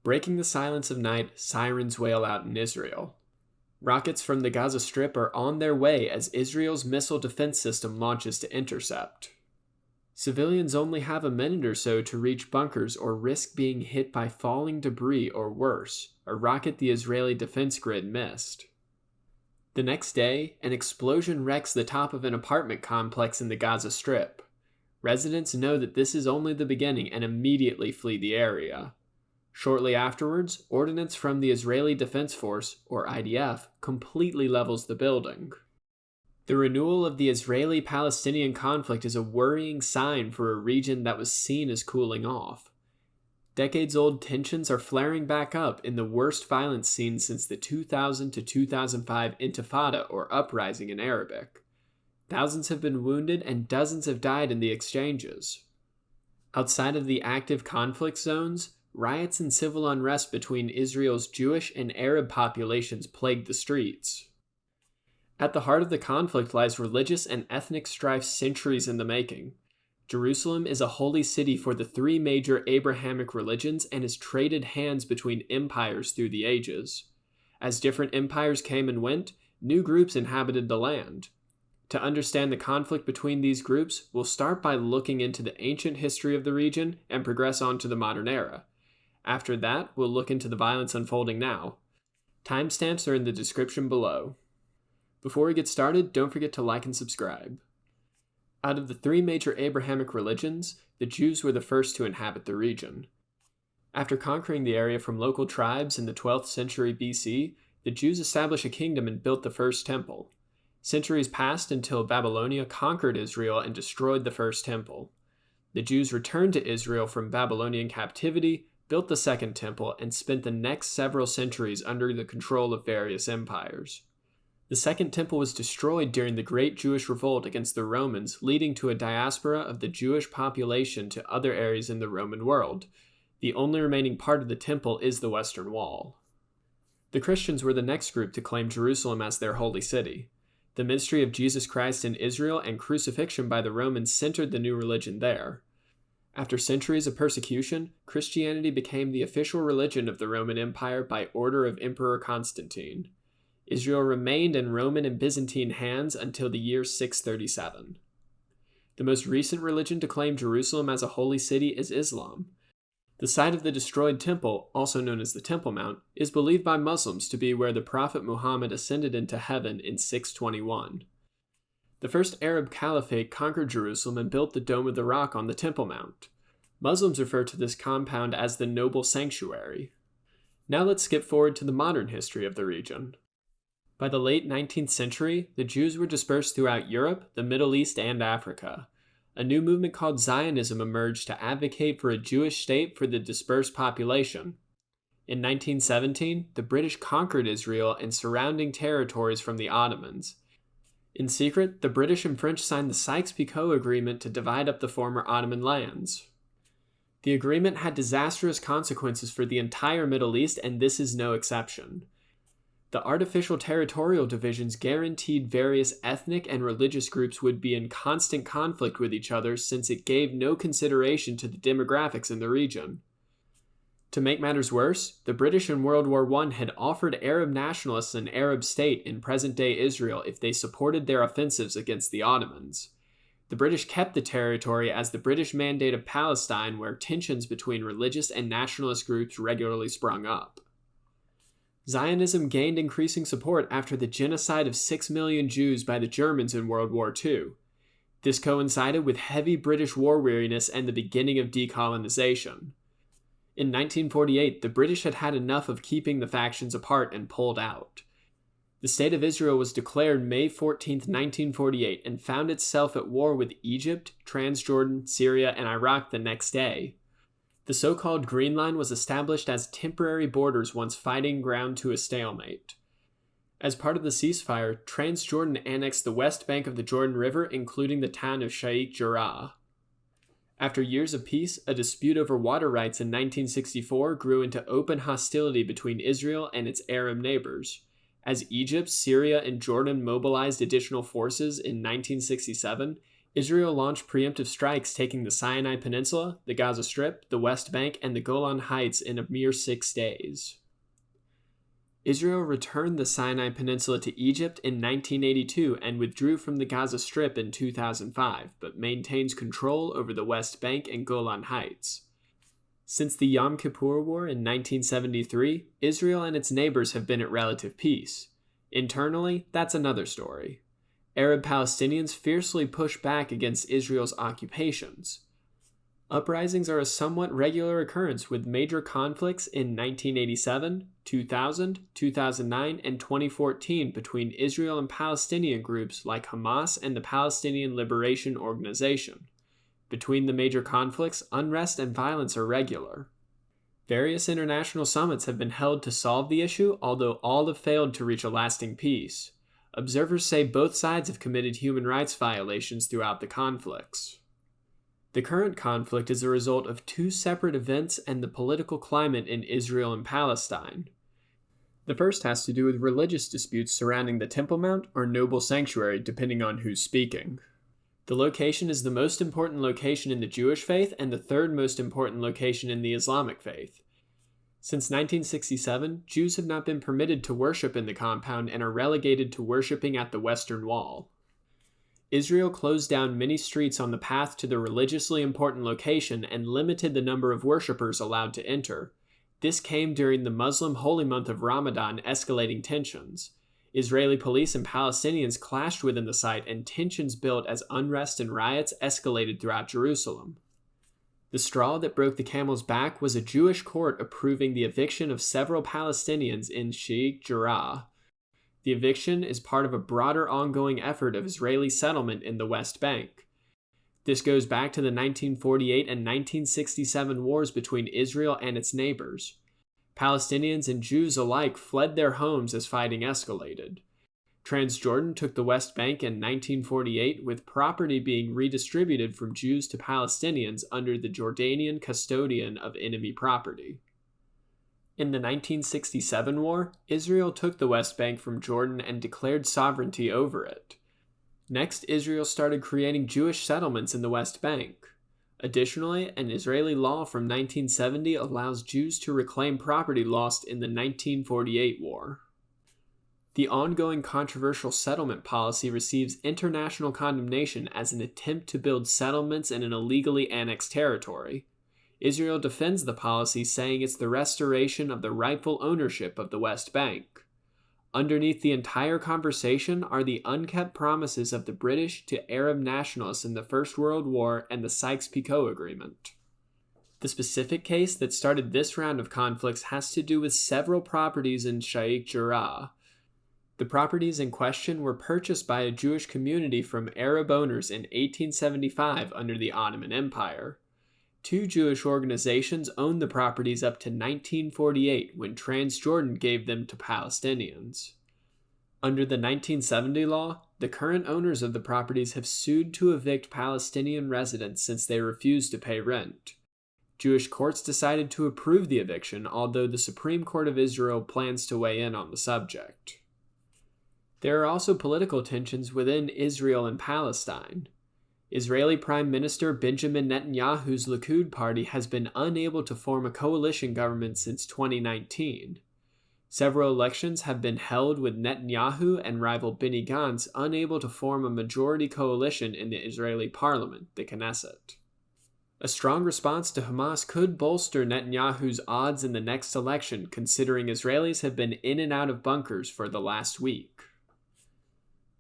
Breaking the silence of night, sirens wail out in Israel. Rockets from the Gaza Strip are on their way as Israel's missile defense system launches to intercept. Civilians only have a minute or so to reach bunkers or risk being hit by falling debris or worse, a rocket the Israeli defense grid missed. The next day, an explosion wrecks the top of an apartment complex in the Gaza Strip. Residents know that this is only the beginning and immediately flee the area. Shortly afterwards, ordnance from the Israeli Defense Force, or IDF, completely levels the building. The renewal of the Israeli Palestinian conflict is a worrying sign for a region that was seen as cooling off. Decades-old tensions are flaring back up in the worst violence seen since the 2000 to 2005 Intifada, or uprising in Arabic. Thousands have been wounded and dozens have died in the exchanges. Outside of the active conflict zones, riots and civil unrest between Israel's Jewish and Arab populations plagued the streets. At the heart of the conflict lies religious and ethnic strife centuries in the making. Jerusalem is a holy city for the three major Abrahamic religions and has traded hands between empires through the ages. As different empires came and went, new groups inhabited the land. To understand the conflict between these groups, we'll start by looking into the ancient history of the region and progress on to the modern era. After that, we'll look into the violence unfolding now. Timestamps are in the description below. Before we get started, don't forget to like and subscribe. Out of the three major Abrahamic religions, the Jews were the first to inhabit the region. After conquering the area from local tribes in the 12th century BC, the Jews established a kingdom and built the first temple. Centuries passed until Babylonia conquered Israel and destroyed the first temple. The Jews returned to Israel from Babylonian captivity, built the second temple, and spent the next several centuries under the control of various empires. The second temple was destroyed during the Great Jewish Revolt against the Romans, leading to a diaspora of the Jewish population to other areas in the Roman world. The only remaining part of the temple is the Western Wall. The Christians were the next group to claim Jerusalem as their holy city. The ministry of Jesus Christ in Israel and crucifixion by the Romans centered the new religion there. After centuries of persecution, Christianity became the official religion of the Roman Empire by order of Emperor Constantine. Israel remained in Roman and Byzantine hands until the year 637. The most recent religion to claim Jerusalem as a holy city is Islam. The site of the destroyed temple, also known as the Temple Mount, is believed by Muslims to be where the Prophet Muhammad ascended into heaven in 621. The first Arab caliphate conquered Jerusalem and built the Dome of the Rock on the Temple Mount. Muslims refer to this compound as the Noble Sanctuary. Now let's skip forward to the modern history of the region. By the late 19th century, the Jews were dispersed throughout Europe, the Middle East, and Africa. A new movement called Zionism emerged to advocate for a Jewish state for the dispersed population. In 1917, the British conquered Israel and surrounding territories from the Ottomans. In secret, the British and French signed the Sykes-Picot Agreement to divide up the former Ottoman lands. The agreement had disastrous consequences for the entire Middle East, and this is no exception. The artificial territorial divisions guaranteed various ethnic and religious groups would be in constant conflict with each other since it gave no consideration to the demographics in the region. To make matters worse, the British in World War I had offered Arab nationalists an Arab state in present-day Israel if they supported their offensives against the Ottomans. The British kept the territory as the British Mandate of Palestine, where tensions between religious and nationalist groups regularly sprung up. Zionism gained increasing support after the genocide of 6 million Jews by the Germans in World War II. This coincided with heavy British war weariness and the beginning of decolonization. In 1948, the British had had enough of keeping the factions apart and pulled out. The State of Israel was declared May 14, 1948, and found itself at war with Egypt, Transjordan, Syria, and Iraq the next day. The so-called Green Line was established as temporary borders once fighting ground to a stalemate. As part of the ceasefire, Transjordan annexed the west bank of the Jordan River, including the town of Sheikh Jarrah. After years of peace, a dispute over water rights in 1964 grew into open hostility between Israel and its Arab neighbors. As Egypt, Syria, and Jordan mobilized additional forces in 1967, Israel launched preemptive strikes taking the Sinai Peninsula, the Gaza Strip, the West Bank, and the Golan Heights in a mere 6 days. Israel returned the Sinai Peninsula to Egypt in 1982 and withdrew from the Gaza Strip in 2005, but maintains control over the West Bank and Golan Heights. Since the Yom Kippur War in 1973, Israel and its neighbors have been at relative peace. Internally, that's another story. Arab Palestinians fiercely push back against Israel's occupations. Uprisings are a somewhat regular occurrence, with major conflicts in 1987, 2000, 2009, and 2014 between Israel and Palestinian groups like Hamas and the Palestinian Liberation Organization. Between the major conflicts, unrest and violence are regular. Various international summits have been held to solve the issue, although all have failed to reach a lasting peace. Observers say both sides have committed human rights violations throughout the conflicts. The current conflict is a result of 2 separate events and the political climate in Israel and Palestine. The first has to do with religious disputes surrounding the Temple Mount or Noble Sanctuary, depending on who's speaking. The location is the most important location in the Jewish faith and the 3rd most important location in the Islamic faith. Since 1967, Jews have not been permitted to worship in the compound and are relegated to worshiping at the Western Wall. Israel closed down many streets on the path to the religiously important location and limited the number of worshippers allowed to enter. This came during the Muslim holy month of Ramadan, escalating tensions. Israeli police and Palestinians clashed within the site, and tensions built as unrest and riots escalated throughout Jerusalem. The straw that broke the camel's back was a Jewish court approving the eviction of several Palestinians in Sheikh Jarrah. The eviction is part of a broader ongoing effort of Israeli settlement in the West Bank. This goes back to the 1948 and 1967 wars between Israel and its neighbors. Palestinians and Jews alike fled their homes as fighting escalated. Transjordan took the West Bank in 1948, with property being redistributed from Jews to Palestinians under the Jordanian custodian of enemy property. In the 1967 war, Israel took the West Bank from Jordan and declared sovereignty over it. Next, Israel started creating Jewish settlements in the West Bank. Additionally, an Israeli law from 1970 allows Jews to reclaim property lost in the 1948 war. The ongoing controversial settlement policy receives international condemnation as an attempt to build settlements in an illegally annexed territory. Israel defends the policy, saying it's the restoration of the rightful ownership of the West Bank. Underneath the entire conversation are the unkept promises of the British to Arab nationalists in the First World War and the Sykes-Picot Agreement. The specific case that started this round of conflicts has to do with several properties in Sheikh Jarrah. The properties in question were purchased by a Jewish community from Arab owners in 1875 under the Ottoman Empire. 2 Jewish organizations owned the properties up to 1948, when Transjordan gave them to Palestinians. Under the 1970 law, the current owners of the properties have sued to evict Palestinian residents since they refused to pay rent. Jewish courts decided to approve the eviction, although the Supreme Court of Israel plans to weigh in on the subject. There are also political tensions within Israel and Palestine. Israeli Prime Minister Benjamin Netanyahu's Likud party has been unable to form a coalition government since 2019. Several elections have been held with Netanyahu and rival Benny Gantz unable to form a majority coalition in the Israeli parliament, the Knesset. A strong response to Hamas could bolster Netanyahu's odds in the next election, considering Israelis have been in and out of bunkers for the last week.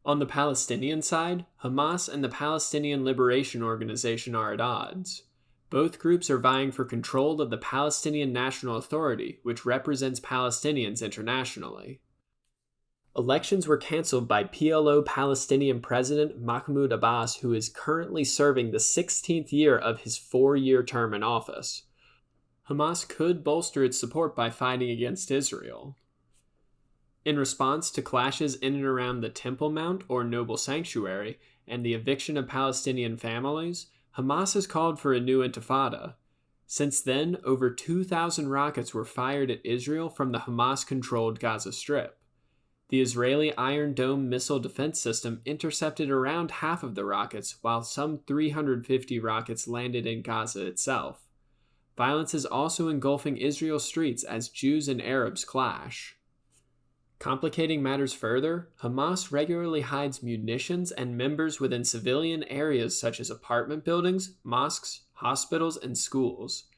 On the Palestinian side, Hamas and the Palestinian Liberation Organization are at odds. Both groups are vying for control of the Palestinian National Authority, which represents Palestinians internationally. Elections were canceled by PLO Palestinian President Mahmoud Abbas, who is currently serving the 16th year of his 4-year term in office. Hamas could bolster its support by fighting against Israel. In response to clashes in and around the Temple Mount or Noble Sanctuary and the eviction of Palestinian families, Hamas has called for a new Intifada. Since then, over 2,000 rockets were fired at Israel from the Hamas-controlled Gaza Strip. The Israeli Iron Dome missile defense system intercepted around half of the rockets, while some 350 rockets landed in Gaza itself. Violence is also engulfing Israel's streets as Jews and Arabs clash. Complicating matters further, Hamas regularly hides munitions and members within civilian areas such as apartment buildings, mosques, hospitals, and schools.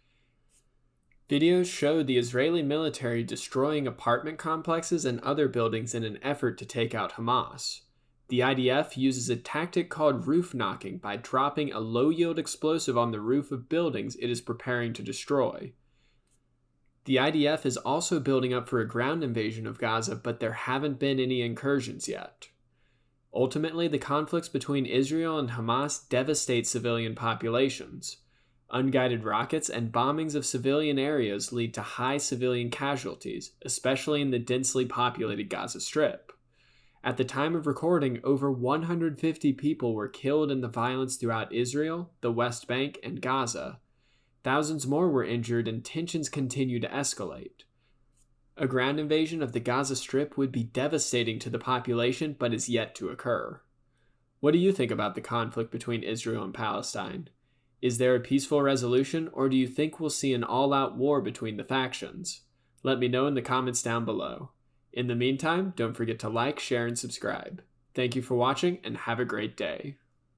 Videos show the Israeli military destroying apartment complexes and other buildings in an effort to take out Hamas. The IDF uses a tactic called roof knocking by dropping a low-yield explosive on the roof of buildings it is preparing to destroy. The IDF is also building up for a ground invasion of Gaza, but there haven't been any incursions yet. Ultimately, the conflicts between Israel and Hamas devastate civilian populations. Unguided rockets and bombings of civilian areas lead to high civilian casualties, especially in the densely populated Gaza Strip. At the time of recording, over 150 people were killed in the violence throughout Israel, the West Bank, and Gaza. Thousands more were injured and tensions continue to escalate. A ground invasion of the Gaza Strip would be devastating to the population, but is yet to occur. What do you think about the conflict between Israel and Palestine? Is there a peaceful resolution, or do you think we'll see an all-out war between the factions? Let me know in the comments down below. In the meantime, don't forget to like, share, and subscribe. Thank you for watching, and have a great day.